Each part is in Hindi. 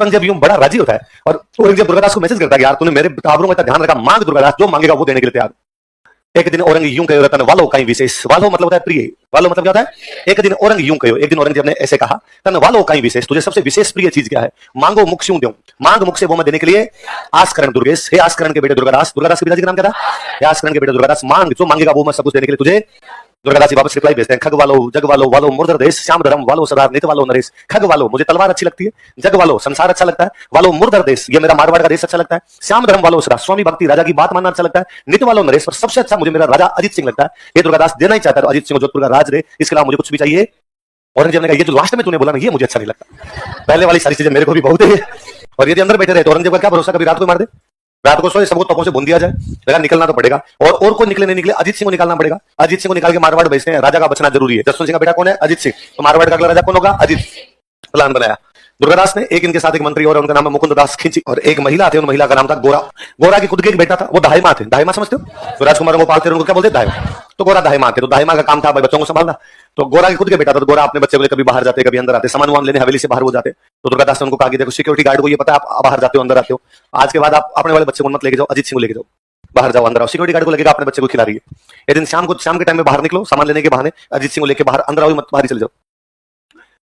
औरंगजेब यूं बड़ा राजी होता है और औरंगजेब दुर्गादास को मैसेज करता है यार तूने मेरे काबरों में ध्यान रखा, मांग दुर्गादास, जो मांगेगा वो देने के लिए तैयार। एक दिन औरंग यूं कहो तन वालो कहीं विशेष, वालो मतलब होता है प्रिय, वालो मतलब क्या होता है? एक दिन औरंग यूं कहो, एक दिन औरंगजेब ने ऐसे कहा तन वालो कहीं विशेष, तुझे सबसे विशेष प्रिय चीज क्या है? मांगो मुख से दूं, मांग मुख से वो मैं देने के लिए आस्करण दुर्गेश, हे आस्करण के बेटे दुर्गादास, दुर्गादास के पिताजी का नाम क्या था? हे आस्करण के बेटे दुर्गादास, मांग जो मांगेगा वो मैं सब कुछ देने के लिए तुझे। दुर्गादास वापस रिप्लाई भेजते हैं, खग वालो जग वालो, वालो मुर्दर देश, श्याम धर्म वालो सदा नित वालो नरेश। खग वालो मुझे तलवार अच्छी लगती है, जग वालो संसार अच्छा लगता है, वालो मुर्दर देश ये मेरा मारवाड़ का देश अच्छा लगता है, श्याम धर्म वालो सदा स्वामी भक्ति राजा की बात मानना अच्छा लगता है, नित वालो नरेश पर सबसे अच्छा मुझे मेरा राजा अजीत सिंह लगता है। ये दुर्गादास देना ही चाहता है तो अजीत सिंह को जोधपुर का राज दे, इसके अलावा मुझे कुछ भी चाहिए। औरंगजेब ने कहा ये जो लास्ट में तूने बोला ना ये मुझे अच्छा नहीं लगता, पहले वाली सारी चीजें मेरे को भी बहुत है। और यदि अंदर बैठे रहे तो औरंगजेब का क्या भरोसा कभी रात को मार दे, रात को सोए सबको तपों से भून दिया जाए, लगा निकलना तो पड़ेगा और कोई निकले नहीं निकले अजीत सिंह को निकालना पड़ेगा। अजीत सिंह को निकाल के मारवाड़ भेजते हैं, राजा का बचना जरूरी है। जसवंत सिंह का बेटा कौन है? अजीत सिंह, तो मारवाड़ का अगला राजा कौन होगा? अजीत। प्लान बनाया दुर्गादास ने, एक इनके साथ एक मंत्री और उनका नाम है मुकुंद दास खिंची, और एक महिला थे, उन महिला का नाम था गोरा। गोरा की खुद के एक बेटा था, वो दाहिमा थे, दाहिमा समझते हो? तो राजकुमार को पालते उनको क्या बोलते? दाहिमा। तो गोरा दाहिमा थे, तो दाहिमा का काम था भाई बच्चों को संभालना। तो गोरा की खुद के बेटा था, तो गोरा अपने बच्चे को लेकर कभी बाहर जाते कभी अंदर आते, सामान वामान लेने हवेली से बाहर वो जाते। तो दुर्गादास ने उनको कहा कि देखो सिक्योरिटी गार्ड को ये पता है आप बाहर जाते हो अंदर आते हो, आज के बाद आप अपने वाले बच्चे को मत लेके जाओ, अजीत सिंह को लेके जाओ, बाहर जाओ अंदर आओ, सिक्योरिटी गार्ड को लगेगा अपने बच्चे को खिला रही है। एक दिन शाम के टाइम में बाहर निकलो सामान लेने के बहाने, अजीत सिंह को लेकर बाहर अंदर आओ, मत बाहर चले जाओ।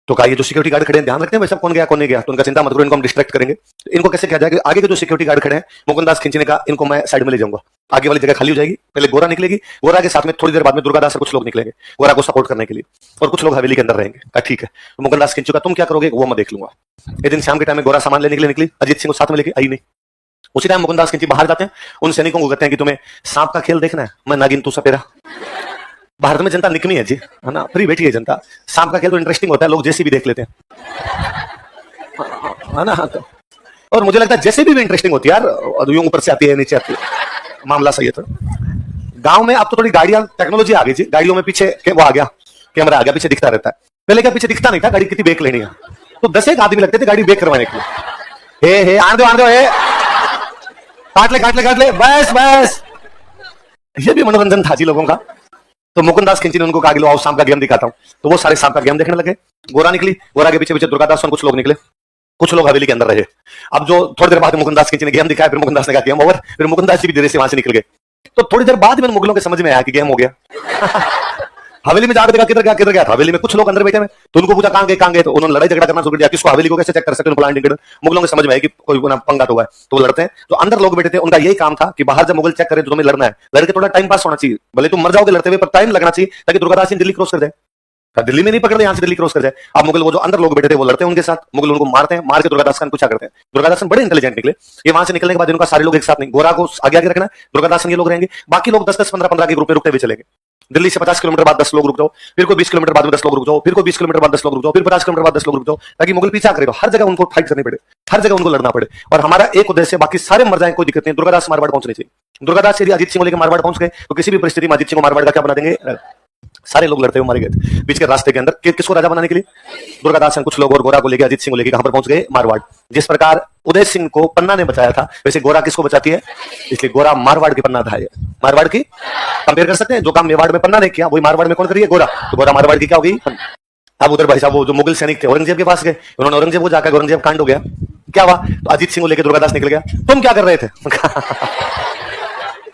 तो कहा ये जो सिक्योरिटी गार्ड खड़े हैं ध्यान रखते हैं भाई सब कौन गया कौन नहीं गया, तो उनका चिंता मत करो, इनको हम डिस्ट्रैक्ट करेंगे। तो इनको कैसे किया जाएगा? आगे के जो सिक्योरिटी गार्ड खड़े हैं मुकुंद दास खिंचने का, इनको मैं साइड में ले जाऊंगा, आगे वाली जगह खाली हो जाएगी, पहले गोरा निकलेगी, गोरा के साथ में थोड़ी देर बाद में दुर्गादास से कुछ लोग निकलेंगे गोरा को सपोर्ट करने के लिए, और कुछ लोग हवेली के अंदर रहेंगे। कहा ठीक है। तो मुकुंद दास खिंचू का तुम क्या करोगे वो मैं देख लूंगा। एक दिन शाम के टाइम में गोरा सामान लेने के लिए निकली, अजीत सिंह को साथ में लेके आई नहीं। उसी टाइम मुकुंद दास खिंची बाहर जाते हैं, उन सैनिकों को कहते हैं कि तुम्हें सांप का खेल देखना है, मैं नागिन तू सपेरा। भारत में जनता निकमी है जी, है ना, फ्री बैठी है जनता, सांप का खेल तो इंटरेस्टिंग होता है, लोग जैसे भी देख लेते हैं, है ना। और मुझे लगता है जैसे भी इंटरेस्टिंग होती है यार, यूं ऊपर से आती है नीचे आती है, मामला सही है। तो गांव में अब तो थोड़ी गाड़ियां टेक्नोलॉजी आ गई जी, गाड़ियों में पीछे वो आ गया, कैमरा आ गया, पीछे दिखता रहता है। पहले क्या पीछे दिखता नहीं था, गाड़ी कितनी ब्रेक लेनी है, तो 10 एक आदमी लगते थे गाड़ी ब्रेक करवाने के लिए। हे आने दो हे, काट ले बस बस, ये भी मनोरंजन था जी लोगों का। तो मुकुंद दास खिंची ने उनको कहा कि लो आओ सांप का गेम दिखाता हूं, तो वो सारे सांप का गेम देखने लगे। गोरा निकली, गोरा के पीछे पीछे दुर्गादास और कुछ लोग निकले, कुछ लोग हवेली के अंदर रहे। अब जो थोड़ी देर बाद मुकुंद दास खिंची ने गेम दिखाया, फिर मुकुंद दास ने कहा गेम ओवर, फिर मुकुंद दास जी भी धीरे से वहां से निकल गए। तो थोड़ी देर बाद में मुगलों के समझ में आया कि गेम हो गया। हवेली में जाकर देखा किधर गया था, हवेली में कुछ लोग अंदर बैठे हैं, तो उनको पूछा कहां गए, तो उन्होंने लड़ाई झगड़ा करना शुरू कर दिया, किसको हवेली को कैसे चेक कर सकते हैं। मुगलों के समझ में आया कि कोई पंगा तो हुआ है, तो वो लड़ते हैं। तो अंदर लोग बैठे थे, उनका यही काम था कि बाहर जब मुगल चेक करें तो तुम्हें लड़ना है, लड़के थोड़ा टाइम पास होना चाहिए, भले तुम मर जाओगे लड़ते हुए पर टाइम लगना चाहिए, ताकि दुर्गादास सिंह दिल्ली क्रॉस कर जाए, दिल्ली में नहीं पकड़ ले, यहाँ से दिल्ली क्रॉस कर जाए। अब मुगल वो जो अंदर लोग बैठे थे वो लड़ते हैं उनके साथ, मुगल उनको मारते हैं, मार के दुर्गादास खान पूछा करते हैं। दुर्गादास खान बड़े इंटेलिजेंट निकले, ये वहां से निकलने के बाद इनका सारे लोग एक साथ नहीं, गोरा को आगे आगे रखना, दुर्गादास खान ये लोग रहेंगे, बाकी लोग 10-10, 15-15 के ग्रुप में रुकते हुए चलेंगे। दिल्ली से 50 किलोमीटर बाद 10 लोग रुक जाओ, फिर कोई 20 किलोमीटर बाद में 10 लोग रुक जाओ, फिर कोई 20 किलोमीटर बाद 10 लोग रुक जाओ, फिर 50 किलोमीटर बाद 10 लोग रुक जाओ, ताकि मुगल पीछा करे तो हर जगह उनको फाइट करनी पड़े, हर जगह उनको लड़ना पड़े। और हमारा एक उद्देश्य, बाकी सारे मर जाए कोई दिक्कत नहीं, दुर्गादास मारवाड़ पहुंचने चाहिए। दुर्गादास यदि अजीत सिंह को लेकर मारवाड़ पहुंच गए तो किसी भी परिस्थिति में अजीत सिंह को मारवाड़ का क्या बना देंगे, सारे लोग लड़ते हुए मारे गए थे बीच के रास्ते के अंदर। किसको राजा बनाने के लिए? दुर्गादास कुछ लोग और गोरा को लेकर अजीत सिंह को लेकर कहां पर पहुंच गए? मारवाड़। जिस प्रकार उदय सिंह को पन्ना ने बचाया था, वैसे गोरा किसको बचाती है? इसलिए गोरा मारवाड़ की पन्ना था, मारवाड़ की कंपेयर कर सकते हैं, जो काम मेवाड़ में पन्ना ने किया वही मारवाड़ में कौन करिए? गोरा। तो गोरा मारवाड़ की क्या होगी? अब उधर भाई साहब वो जो मुगल सैनिक थे औरंगजेब के पास गए, उन्होंने औरंगजेब को जाकर, औरंगजेब कांड हो गया, क्या हुआ? तो अजीत सिंह को लेकर दुर्गादास निकल गया, तुम क्या कर रहे थे?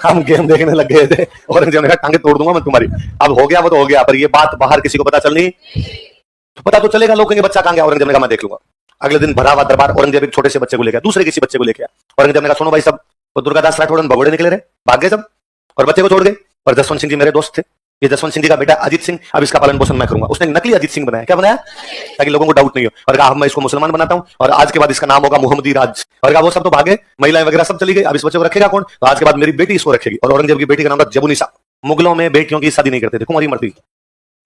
हम गेम देखने लग गए थे, औरंगजेब ने कहा टांगे तोड़ दूंगा मैं तुम्हारी। अब हो गया वो तो हो गया, पर ये बात बाहर किसी को पता चलनी, तो पता तो चलेगा, लोग कहेंगे बच्चा कहां गया? औरंगजेब ने कहा मैं देख लूंगा। अगले दिन भरा हुआ दरबार, औरंगजेब एक छोटे से बच्चे को लेकर, दूसरे किसी बच्चे को लेकर औरंगजेब ने कहा सुनो भाई सब, तो दुर्गादास राठौड़ भगोड़े निकले रहे, भाग गए सब और बच्चे को छोड़ गए। पर जसवंत सिंह जी मेरे दोस्त थे, ये जसवंत सिंह जी का बेटा अजीत सिंह, अब इसका पालन पोषण मैं करूंगा। उसने नकली अजीत सिंह बनाया, क्या बनाया? ताकि लोगों को डाउट नहीं हो, और कहा मैं इसको मुसलमान बनाता हूं और आज के बाद इसका नाम होगा मुहम्मदी राज। और कहा वो सब तो भागे, महिलाएं वगैरह सब चली गई, अब इस बच्चे को रखेगा कौन? तो आज के बाद मेरी बेटी इसको रखेगी। और औरंगजेब की बेटी का नाम था जबुनिसा। मुगलों में बेटियों की शादी नहीं करते थे, कुंवारी मरती,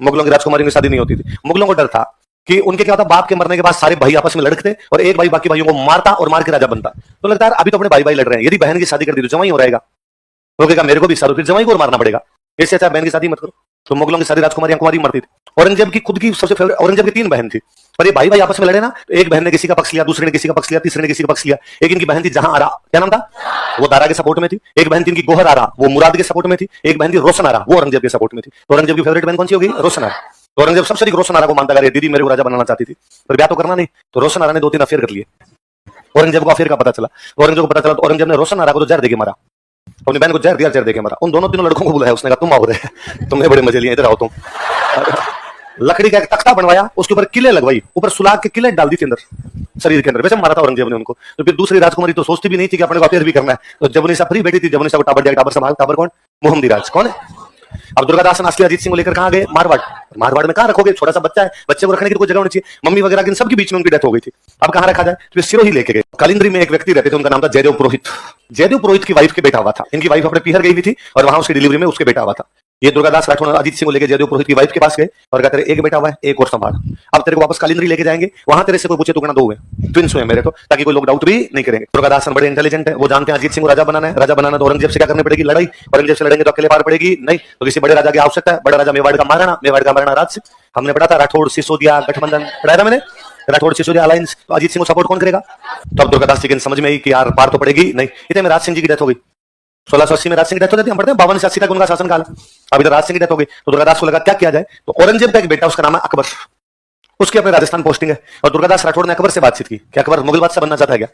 मुगलों की राजकुमारी की शादी नहीं होती थी। मुगलों को डर था कि उनके क्या होता, बाप के मरने के बाद सारे भाई आपस में लड़ते और एक भाई बाकी भाइयों को मारता और मार के राजा बनता। तो लगता है अभी तो अपने भाई भाई लड़ रहे हैं, यदि बहन की शादी कर दी तो जवाई हो रहेगा, तो मेरे को भी सारू, फिर जवाई को मारना पड़ेगा, इससे अच्छा बहन की शादी मत करो। तो मुगलों की शादी राजकुमारियां कुंवारी मरती थी। औरंगजेब की खुद की सबसे फेवरेट, औरंगजेब की 3 बहन थी, पर ये भाई भाई आपस में लड़े ना, तो एक बहन ने किसी का पक्ष लिया, दूसरे ने किसी का पक्ष लिया, तीसरे ने किसी का पक्ष लिया। एक इनकी बहन थी जहां आरा, क्या नाम था? वो दारा के सपोर्ट में थी। एक बहन थी इनकी गोहर आरा, वो मुराद के सपोर्ट में थी। एक बहन थी रोशन आरा, वो औरंगजेब के सपोर्ट में थी। तो औरंगजेब की फेवरेट बहन कौन सी होगी? रोशन आरा। तो औरंगजेब सबसे अधिक रोशन आरा को मानता, दीदी मेरे को राजा बनाना चाहती थी, पर ब्याह तो करना नहीं, तो रोशन आरा ने 2-3 अफेयर कर लिए। औरंगजेब को अफेयर का पता चला, औरंगजेब को पता चला तो औरंगजेब ने रोशन आरा को तो जहर देके मारा, अपनी बहन को जहर दिया, जहर देके मारा। उन दोनों तीनों लड़कों को बुलाया, उसने कहा तुम आओ रे, तुमने बड़े मजे लिए, इधर आओ तुम। लकड़ी का एक तख्ता बनवाया, उसके ऊपर किले लगवाई, ऊपर सुलाग के किले डाल दी थी अंदर शरीर के अंदर, वैसे मारा था औरंगजेब ने उनको। तो फिर दूसरी राजकुमारी तो सोचती भी नहीं थी कि अपने को अफेयर भी करना है, तो जबुनिसा फ्री बैठी थी, जबुनिसा को टाबर दिया, टाबर संभाल, टाबर कौन? मोहम्मदी राज कौन है? अब दुर्गादास असली अजीत सिंह को लेकर कहां गए? मारवाड़। मारवाड़ में कहां रखोगे? छोटा सा बच्चा है, बच्चे को रखने की कोई जगह होनी चाहिए, मम्मी वगैरह की सबके बीच में उनकी डेथ हो गई थी, अब कहां रखा जाए? तो सिरोही लेके गए। कलिंद्री में एक व्यक्ति रहते थे, उनका नाम था जयदेव पुरोहित। जयदेव पुरोहित की वाइफ के बेटा हुआ था, इनकी वाइफ अपने पीहर गई हुई थी और वहां उसकी डिलीवरी में उसके बेटा हुआ था। ये दुर्गादास राठौड़ अजीत सिंह को लेकर जयदेव पुरोहित की वाइफ के पास गए और कहा तेरे एक बेटा हुआ है, एक और संभाल, अब तेरे को वापस कलिंद्री लेके जाएंगे, वहां तेरे से कोई पूछे तो कहना दो हुए, ट्विंस हुए मेरे, तो ताकि कोई लोग डाउट भी नहीं करेंगे। दुर्गादास बड़े इंटेलिजेंट है, वो जानते हैं अजीत सिंह को राजा बनाना है, राजा बनाना तो औरंगजेब से क्या करनी पड़ेगी? लड़ाई। औरंगजेब से लड़ेंगे तो अकेले पार पड़ेगी नहीं, तो किसी बड़े राजा की आवश्यकता है। बड़ा राजा मेवाड़ का महाराणा, मेवाड़ का महाराणा राज सिंह, हमने पढ़ा था राठौड़ सिसोदिया गठबंधन पढ़ाया था मैंने, राठौड़ सिसोदिया अलायंस, तो अजीत सिंह को सपोर्ट कौन करेगा? तो अब दुर्गादास जी की समझ में आई कि यार पार तो पड़ेगी नहीं। इतने में राज सिंह जी की डेथ हो गई, 1680 में राज सिंह की डेथ हो जाती है, हम पढ़ते हैं 52 से 80 तक उनका शासनकाल। अब इधर राज सिंह की डेथ हो गई, तो दुर्गादास को लगा क्या किया जाए, तो औरंगजेब का एक बेटा उसका नाम है अकबर, उसकी अपने राजस्थान पोस्टिंग है, और दुर्गादास राठौड़ ने अकबर से बातचीत की कि अकबर मुगल बादशाह बनना चाहता है क्या?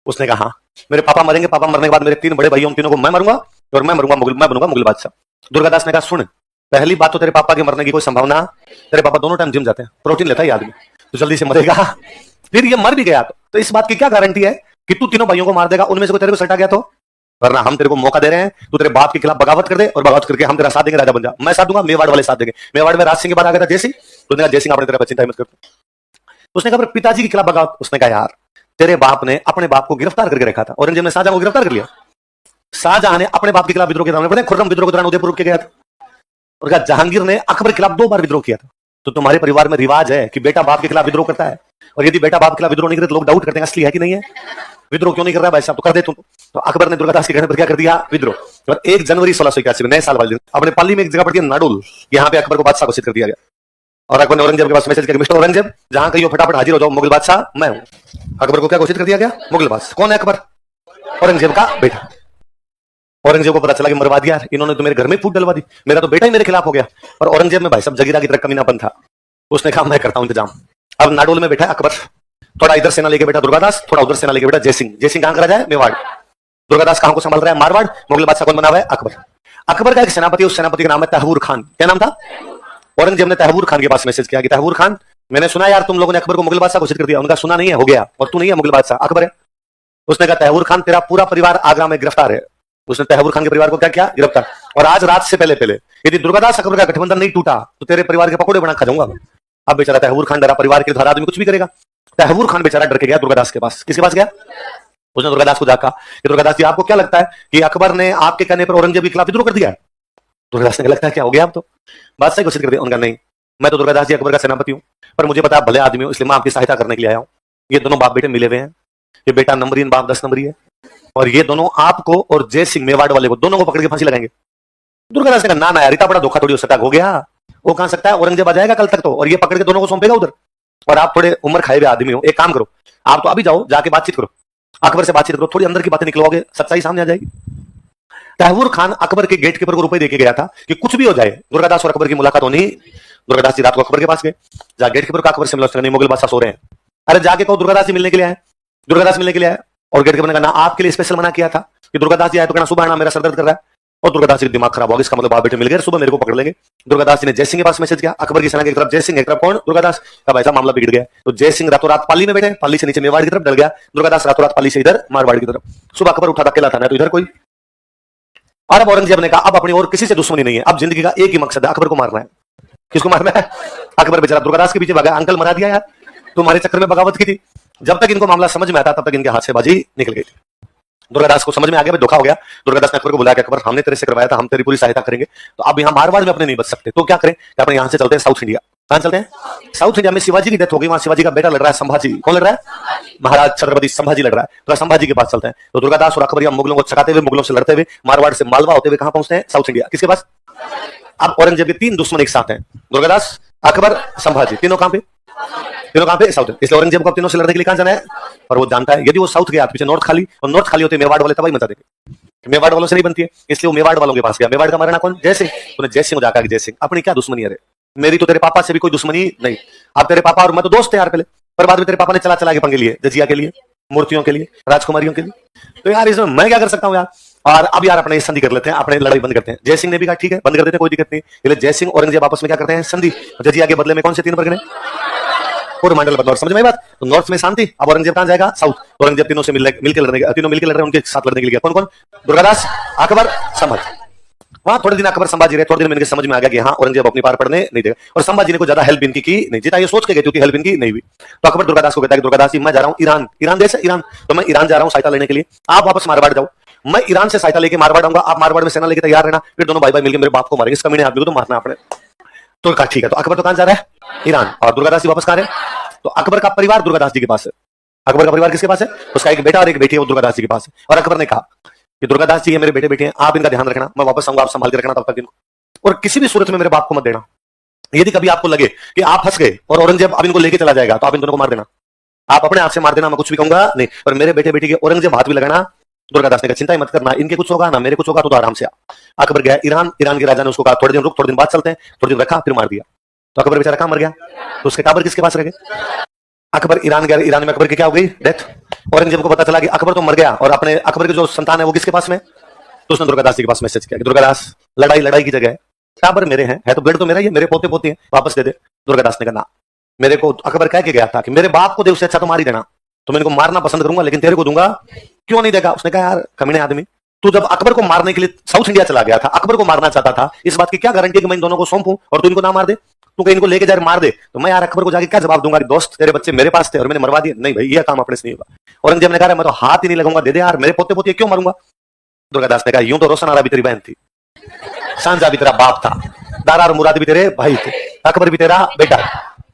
उसने कहा हाँ, मेरे पापा मरेंगे, पापा मरने के बाद मेरे 3 बड़े भाई, उन तीनों को मैं मरूंगा और मैं मरूंगा मैं बनूंगा मुगल बादशाह। दुर्गादास ने कहा सुन, पहली बात तो तेरे पापा के मरने की कोई संभावना, तेरे पापा दोनों टाइम जिम जाते हैं, प्रोटीन लेता है आदमी, तो जल्दी से मरेगा। फिर ये मर भी गया तो इस बात की क्या गारंटी है कि तू तीनों भाइयों को मार देगा, उनमें से कोई तेरे को सटा गया तो? वरना हम तेरे को मौका दे रहे हैं, तू तेरे बाप के खिलाफ बगावत कर दे और बगावत करके हम तेरा साथ देंगे, राजा बन जा। मैं साथ दूंगा, मेवाड़ वाले साथ देंगे। मेवाड़ में राज सिंह के बाद आ गया था जय सिंह, तो जय सिंह आपने तेरा चिंता मत कर। उसने कहा पिताजी के खिलाफ बगावत, उसने कहा यार तेरे बाप ने अपने बाप को गिरफ्तार करके रखा था, औरंगजेब ने शाहजहां को गिरफ्तार कर लिया, शाहजहां ने अपने बाप के खिलाफ विद्रोह किया था, खुर्रम विद्रोह के दौरान उदयपुर के गया था, और कहा जहांगीर ने अकबर के खिलाफ 2 बार विद्रोह किया था। तो तुम्हारे परिवार में रिवाज है कि बेटा बाप के खिलाफ विद्रोह करता है, और यदि बेटा बाप के खिलाफ विद्रोह नहीं करे तो लोग डाउट करते हैं असली है कि नहीं है, विद्रोह क्यों नहीं कर रहा है भाई साहब, तो कर दे तुम। तो अकबर ने दुर्गादास के कहने पर क्या कर दिया? विद्रोह। और 1 जनवरी 1681 नए साल वाले दिन अपने पाली में एक जगह पड़ती है नाडोल, यहाँ पे अकबर को बादशाह घोषित कर दिया गया, और अकबर ने औरंगजेब के पास मैसेज किया मिस्टर औरंगजेब जहां कहीं फटाफट हाजिर हो जाओ, मुगल बादशाह मैं हूं। अकबर को क्या घोषित कर दिया गया? मुगल बादशाह। कौन है अकबर? औरंगजेब का बेटा। औरंगजेब को पता चला कि मरवा दिया, इन्होंने तो मेरे घर में फूट डलवा दी, मेरा तो बेटा ही मेरे खिलाफ हो गया। और औरंगजेब में भाई साहब जगीरा की तरह कमीनापन था, उसने कहा मैं करता हूं इंतजाम। अब नाडोल में बैठा अकबर, थोड़ा इधर सेना लेके बैठा दुर्गादास, थोड़ा उधर सेना लेके बैठा जय सिंह। जय सिंह कहां का राजा है? मेवाड़। दुर्गादास कहां को संभाल रहा है? मारवाड़। मुगल बादशाह कौन बना हुआ है? अकबर। अकबर का एक सेनापति, उस सेनापति का नाम है तहवूर खान। क्या नाम था? औरंगजेब ने तहवूर खान के पास मैसेज किया कि तहवूर खान मैंने सुना यार तुम लोगों ने अकबर को मुगल बादशाह घोषित कर दिया। उनका सुना नहीं है, हो गया, और तू नहीं है मुगल बादशाह, अकबर है। उसने कहा तहवूर खान तेरा पूरा परिवार आगरा में गिरफ्तार है। उसने तहवूर खान के परिवार को क्या किया? गिरफ्तार। और आज रात से पहले यदि दुर्गादास अकबर का गठबंधन नहीं टूटा तो तेरे परिवार के पकौड़े बना खा जाऊंगा। अब बेचारा तहवूर खान डरा, परिवार के हर आदमी कुछ भी करेगा। तहवूर खान बेचारा डर के गया दुर्गादास के पास। किसके पास गया? उसने दुर्गादास को जाकर कि दुर्गादास जी आपको क्या लगता है कि अकबर ने आपके कहने पर औरंगजेब के खिलाफ विद्रोह कर दिया है? दुर्गादास ने लगता है क्या हो गया, अब तो बादशाह घोषित कर दिया। उनका नहीं, मैं तो दुर्गादास जी अकबर का सेनापति हूं, पर मुझे पता है भले आदमी हूं, इसलिए मैं आपकी सहायता करने के लिए आया हूं। ये दोनों बाप बेटे मिले हुए हैं, ये बेटा नंबरी बाप 10 नंबरी है, और ये दोनों आपको और जय सिंह मेवाड़ वाले को दोनों को पकड़ के फांसी लगाएंगे। दुर्गादास ने कहा ना यार, इतना बड़ा धोखा थोड़ी हो सकता, हो गया वो कहां सकता है, औरंगजेब आ जाएगा कल तक तो, और ये पकड़ के दोनों को सौंपेगा उधर। और आप थोड़े उम्र खाए हुए आदमी हो, एक काम करो, आप तो अभी जाओ जाके बातचीत करो, अकबर से बातचीत करो, थोड़ी अंदर की बातें निकलवाओगे, सच्चाई सामने आ जाएगी। तहवूर खान अकबर के गेट कीपर को रुपए देके गया था कि कुछ भी हो जाए दुर्गादास और अकबर की मुलाकात होनी। दुर्गादास जी रात को अकबर के पास गए, जा गेट कीपर का अकबर से मिला, नहीं मुगल बादशाह सो रहे हैं। अरे जाके कहो दुर्गादास जी मिलने के लिए आए। दुर्गादास मिलने के लिए आए, और गेट कीपर ने कहा ना आपके लिए स्पेशल मना किया था कि दुर्गादास जी आए तो कहना सुबह आना, मेरा सर दर्द कर रहा है। और दुर्गादास जी दिमाग खराब हो गया, इसका मतलब बाप बेटे मिल गए, सुबह मेरे को पकड़ लेंगे। दुर्गादास जी ने जय सिंह के पास मैसेज किया, अकबर की सेना की तरफ जय सिंह, एक तरफ कौन? दुर्गादास का भाई साहब मामला बिगड़ गया। तो जय सिंह रातों रात पाली में बैठे, पाली से नीचे मेवाड़ की तरफ डल गया, दुर्गादास रातों रात पाली से इधर मारवाड़ की तरफ। सुबह अकबर उठा अकेला था, ना तो इधर कोई। और अब औरंगजेब ने कहा अब अपनी और किसी से दुश्मनी नहीं है, अब जिंदगी का एक ही मकसद है, अकबर को मारना है। किसको मारना है? अकबर बेचारा दुर्गादास के पीछे भागा, अंकल मरा दिया यार, तुम्हारे चक्कर में बगावत की थी। जब तक इनको मामला समझ में आता तब तक इनके हाथ से बाजी निकल गई थी। दुर्गादास को समझ में आ गया धोखा हो गया। दुर्गादास ने अकबर को बुलाया कि अकबर हमने तेरे से करवाया था, हम तेरी पूरी सहायता करेंगे, तो अब यहाँ मारवाड़ में अपने नहीं बच सकते, तो क्या करें? अपने यहाँ से चलते हैं साउथ इंडिया। कहां चलते हैं? साउथ इंडिया में शिवाजी की डेथ हो गई, वहां शिवाजी का बेटा लड़ रहा है संभाजी। कौन लड़ रहा है? महाराज छत्रपति संभाजी लड़ रहा है, तो संभाजी के पास चलते हैं। तो दुर्गादास और अकबर मुगलों को छकाते हुए, मुगलों से लड़ते हुए, मारवाड़ से मालवा होते हुए कहां पहुंचते हैं? South India. किसके पास? अब औरंगजेब के 3 दुश्मन एक साथ हैं, दुर्गादास, अकबर, संभाजी, तीनों कहां पे? तीनों कहां पे? साउथ। इसलिए औरंगजेब को तीनों से लड़ने के लिए कहां जाना है? और वो जानता है यदि वो साउथ गया पीछे नॉर्थ खाली, और नॉर्थ खाली होते मेवाड़ वाले तबाही मचा देंगे। मेवाड़ वालों से नहीं बनती है, इसलिए वो मेवाड़ वालों के पास गया। मेवाड़ का महाराणा कौन? जय सिंह। तूने जय सिंह को जाकर जय सिंह अपनी क्या दुश्मनी है रे? मेरी तो तेरे पापा से भी कोई दुश्मनी नहीं, अब तेरे पापा और मैं तो दोस्त थे यार पहले, पर बाद में तेरे पापा ने चला चला के पंगे लिए, जजिया के लिए, मूर्तियों के लिए, राजकुमारियों के लिए। तो यार इसमें मैं क्या कर सकता हूँ यार। और अब यार अपने संधि कर लेते हैं, अपने लड़ाई बंद करते हैं। जय सिंह ने भी कहा ठीक है बंद कर देते हैं, कोई दिक्कत नहीं। इसलिए जय सिंह औरंगजेब आपस में क्या करते हैं, संधि। जजिया के बदले में कौन से 3 परगने, पूर्व मंडल बदलाव। समझ में बात। तो नॉर्थ में शांति। अब औरंगजेब कहां जाएगा, साउथ। औरंगजेब तीनों से मिलकर लड़ने, तीनों मिलकर लड़ रहे हैं, उनके साथ लड़ने के लिए कौन कौन, दुर्गादास, अकबर, संभाजी। वहां थोड़े दिन अकबर संभाजी रहे, थोड़े दिन में इनके समझ में आ गया कि हाँ औरंगजेब अपनी पार पड़ने नहीं देगा। और संभाजी ने कोई ज्यादा हेल्प इनकी की नहीं, जीता ये सोच के गए क्योंकि हेल्प इनकी नहीं हुई। तो अकबर दुर्गादास को कहता है कि दुर्गादास जी मैं जा रहा हूँ ईरान, ईरान देश है ईरान, तो मैं ईरान जा रहा हूँ सहायता लेने के लिए, आप वापस मारवाड़ जाओ। मैं ईरान से सहायता लेके मारवाड़ आऊंगा, आप मारवाड़ में सेना लेके तैयार रहना, फिर दोनों भाई भाई मिलकर मेरे बाप को मारेंगे, इस कमीने आदमी को तो मारना आपने। तो कहा ठीक है। तो अकबर तो कहां जा रहा है, ईरान, और दुर्गादास जी वापस कहां रहे। तो अकबर का परिवार दुर्गादास जी के पास है। अकबर का परिवार किसके पास है, उसका एक बेटा और एक बेटी है, वो दुर्गादास जी के पास है। और अकबर ने कहा कि दुर्गादास जी ये मेरे बेटे बेटे हैं, आप इनका ध्यान रखना, मैं वापस आऊंगा, आप संभाल के रखना तब तक इनको, और किसी भी सूरत में मेरे बाप को मत देना। यदि कभी आपको लगे कि आप फंस गए और औरंगजेब अब इनको लेके चला जाएगा, तो आप इन दोनों को मार देना, आप अपने हाथ से मार देना, मैं कुछ भी कहूंगा नहीं। और मेरे बेटे बेटी के औरंगजेब हाथ भी लगाना। दुर्गादास ने कहा चिंता ही मत करना, इनके कुछ होगा ना मेरे कुछ होगा, तो आराम से आ। अकबर गया ईरान, ईरान के राजा ने उसको कहा थोड़े दिन रुक, थोड़े दिन बाद चलते हैं, थोड़े दिन रखा, फिर मार दिया। तो अकबर बेचारा कहां मर गया, तो उसके टाबर किसके पास रह गए। अकबर ईरान गया, ईरान में अकबर की क्या हो गई, डेथ। औरंगजेब को पता चला कि अकबर तो मर गया और अपने अकबर के जो संतान है वो किसके पास में, तो उसने दुर्गादास जी के पास मैसेज किया कि दुर्गादास लड़ाई लड़ाई की जगह है, टाबर मेरे हैं, है तो ब्लड तो मेरा ही है, मेरे पोते पोते हैं, वापस दे दे। दुर्गादास ने कहा ना, मेरे को अकबर कह के गया था कि मेरे बाप को दे, उससे अच्छा तो मार ही देना, तो मैं इनको मारना पसंद करूंगा लेकिन तेरे को दूंगा, क्यों नहीं देगा। उसने कहा यार कमीने आदमी, तू जब अकबर को मारने के लिए साउथ इंडिया चला गया था, अकबर को मारना चाहता था, इस बात की क्या गारंटी कि मैं इन दोनों को सौंपूं और तू इनको ना मार दे, तू कहीं इनको लेके जाकर मार दे, तो मैं यार अकबर को जाके क्या जवाब दूंगा कि दोस्त तेरे बच्चे मेरे पास थे और मैंने मरवा दिए। नहीं भाई ये काम अपने से नहीं होगा। औरंगजेब ने कहा मैं तो हाथ ही नहीं लगाऊंगा, दे दे यार, मेरे पोते पोते क्यों मारूंगा। दुर्गादास ने कहा यूं तो रोशन आरा भी तेरी बहन थी, सांझा भी तेरा बाप था, दारा और मुराद भी तेरे भाई थे, अकबर भी तेरा बेटा,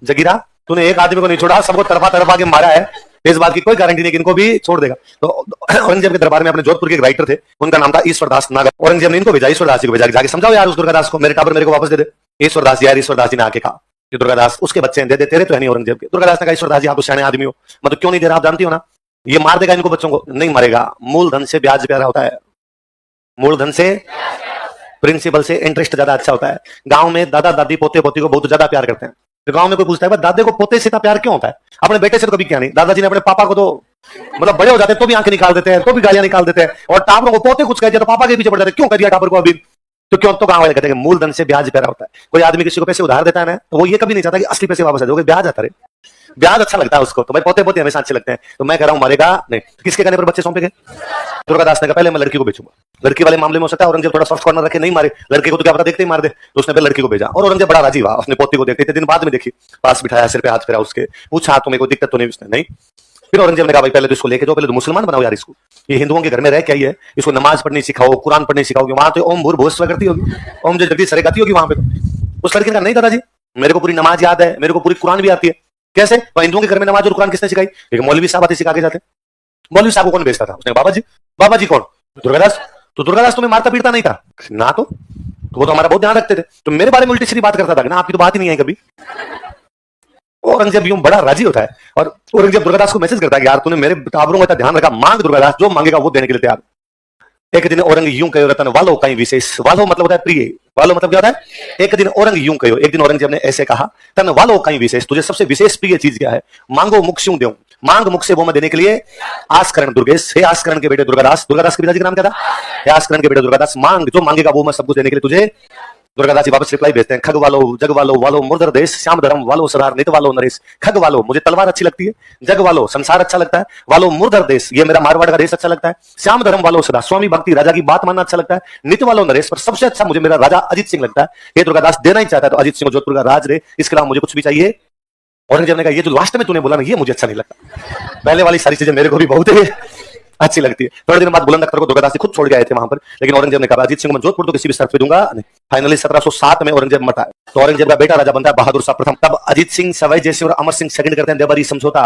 जगीरा तूने एक आदमी को नहीं छोड़ा, सबको तरफा तरफा के मारा है, इस बात की कोई गारंटी नहीं कि इनको भी छोड़ देगा। तो औरंगजेब के दरबार में अपने जोधपुर के एक राइटर थे, उनका नाम था ईश्वरदास नागर। औरंगजेब ने इनको भेजा, ईश्वरदास जी को भेजा, जाके समझाओ यार उस दुर्गादास को, मेरे टाबर मेरे को वापस दे दे। ईश्वरदास यार, ईश्वरदास जी ने आके कहा कि दुर्गादास उसके बच्चे दे दे, तेरे तो है नहीं औरंगजेब के। दुर्गादास ने कहा ईश्वरदास जी आप तो सियाने आदमी हो, मैं तो क्यों नहीं दे रहा, आप जानती हो ना ये मार देगा इनको बच्चों को। नहीं मारेगा, मूलधन से ब्याज प्यारा होता है, मूलधन से प्रिंसिपल से इंटरेस्ट ज्यादा अच्छा होता है। गांव में दादा दादी पोते पोती को बहुत ज्यादा प्यार करते हैं। तो गांव में कोई पूछता है दादे को पोते से इतना प्यार क्यों होता है, अपने बेटे से तो कभी क्या नहीं। दादाजी ने अपने पापा को तो मतलब बड़े हो जाते हैं तो भी आंखें निकाल देते हैं, तो भी गालियां निकाल देते हैं, और टापरों को पोते कुछ कह दिया तो पापा के पीछे पड़ जाते, क्यों कह दिया टापर को अभी, तो क्यों। तो गांव वाले कहते हैं मूलधन से ब्याज प्यारा होता है। कोई आदमी किसी को पैसे उधार देता है ना, तो वो ये कभी नहीं चाहता कि असली पैसे वापस आ जाओगे, ब्याज आता है, ब्याज अच्छा लगता है उसको। तो भाई पोते पोते हमेशा अच्छे लगते हैं। तो मैं कह रहा हूं मारेगा नहीं, किसके कहने पर बच्चे सौंपे गए। दुर्गादास ने कहा पहले मैं लड़की को बेचूंगा, लड़की वाले मामले में हो सकता है औरंगजेब थोड़ा सॉफ्ट कॉर्नर रखे, नहीं मारे लड़के को तो क्या पता देखते ही मार दे, तो उसने पहले लड़की को भेजा। और औरंगजेब बड़ा राजी हुआ, उसने पोती को देखते दिन बाद में देखी, पास बिठाया, सिर पे हाथ फेरा, उसके पूछा तुम्हें कोई दिक्कत तो नहीं, उसने नहीं। फिर औरंगजेब ने कहा भाई पहले तो इसको लेके जाओ, पहले तो मुसलमान बनाओ यार इसको, ये हिंदुओं के घर में रह क्या ही है, इसको नमाज पढ़नी सिखाओ, कुरान पढ़नी सिखाओगे, वहां तो ओम भूर्भुवः स्वः करती होगी, ओम जो जगदीश सरे गाती होगी वहां पे। तो उस लड़की ने कहा नहीं दादाजी मेरे को पूरी नमाज याद है, मेरे को पूरी कुरान भी आती है। कैसे, तो हिंदुओं के घर में नमाज और कुरान किसने सिखाई, एक मौलवी साहब आते सिखा के जाते। मौलवी साहब को कौन भेजता था, उसने बाबा जी। बाबा जी कौन, दुर्गादास। तो दुर्गादास तुम्हें मारता पीटता नहीं था ना, तो वो तो हमारा बहुत ध्यान रखते थे, तो मेरे बारे में उल्टी सीधी बात करता था ना, आपकी तो बात ही नहीं है कभी। औरंगजेब यूं बड़ा राजी होता है, और औरंगजेब दुर्गादास को मैसेज करता है कि यार तूने मेरे टाबरों का ध्यान रखा, मांग दुर्गादास, जो मांगेगा वो देने के लिए तैयार। एक दिन औरंग यूं कहो रतन वालो कहीं विशेष, वालो मतलब होता है प्रिय, वालो मतलब क्या होता है। एक दिन औरंग यूं कहो, एक दिन औरंगजेब ने ऐसे कहा तन वालो कहीं विशेष, तुझे सबसे विशेष प्रिय चीज क्या है, मांगो मुख स्यूं देऊं, मांग मुख से वो मैं देने के लिए आस्करण दुर्गेश, हे आस्करण के बेटे दुर्गादास। दुर्गादास के पिताजी का नाम क्या था, हे आस्करण के बेटे दुर्गादास, मांग जो मांगेगा वो मैं सब कुछ देने के लिए तुझे। दुर्गादास जी वापस रिप्लाई भेजते हैं, खग वालो जग वालो वालो मुर्दर देश, श्याम धर्म वालो सदार नित वालो नरेश। खग वालो मुझे तलवार अच्छी लगती है, जग वालो संसार अच्छा लगता है, वालो मुर्दर देश ये मेरा मारवाड़ का देश अच्छा लगता है, श्याम धर्म वालो सदा स्वामी भक्ति राजा की बात मानना अच्छा लगता है, नित वालो नरेश पर सबसे अच्छा मुझे मेरा राजा अजीत सिंह लगता है। ये दुर्गादास देना ही चाहता है तो अजीत सिंह जोधपुर का राज रे, इसके अलावा मुझे कुछ भी चाहिए। औरंगजेब ने कहा ये जो लास्ट में तूने बोला ना ये मुझे अच्छा नहीं लगता, पहले वाली सारी चीजें मेरे को भी बहुत अच्छी लगती है। थोड़े दिन बाद बुलंद अख्तर को दुर्गादास खुद छोड़ के आए थे वहां पर, लेकिन औरंगजेब ने कहा अजीत सिंह को मैं जोधपुर तो किसी भी शर्त पे दूंगा नहीं। फाइनली 1707 में औरंगजेब मरता है, तो औरंगजेब का बेटा राजा बनता है बहादुर शाह प्रथम। तब अजीत सिंह, सवाई जय सिंह और अमर सिंह सेकंड करते हैं देवरी समझौता।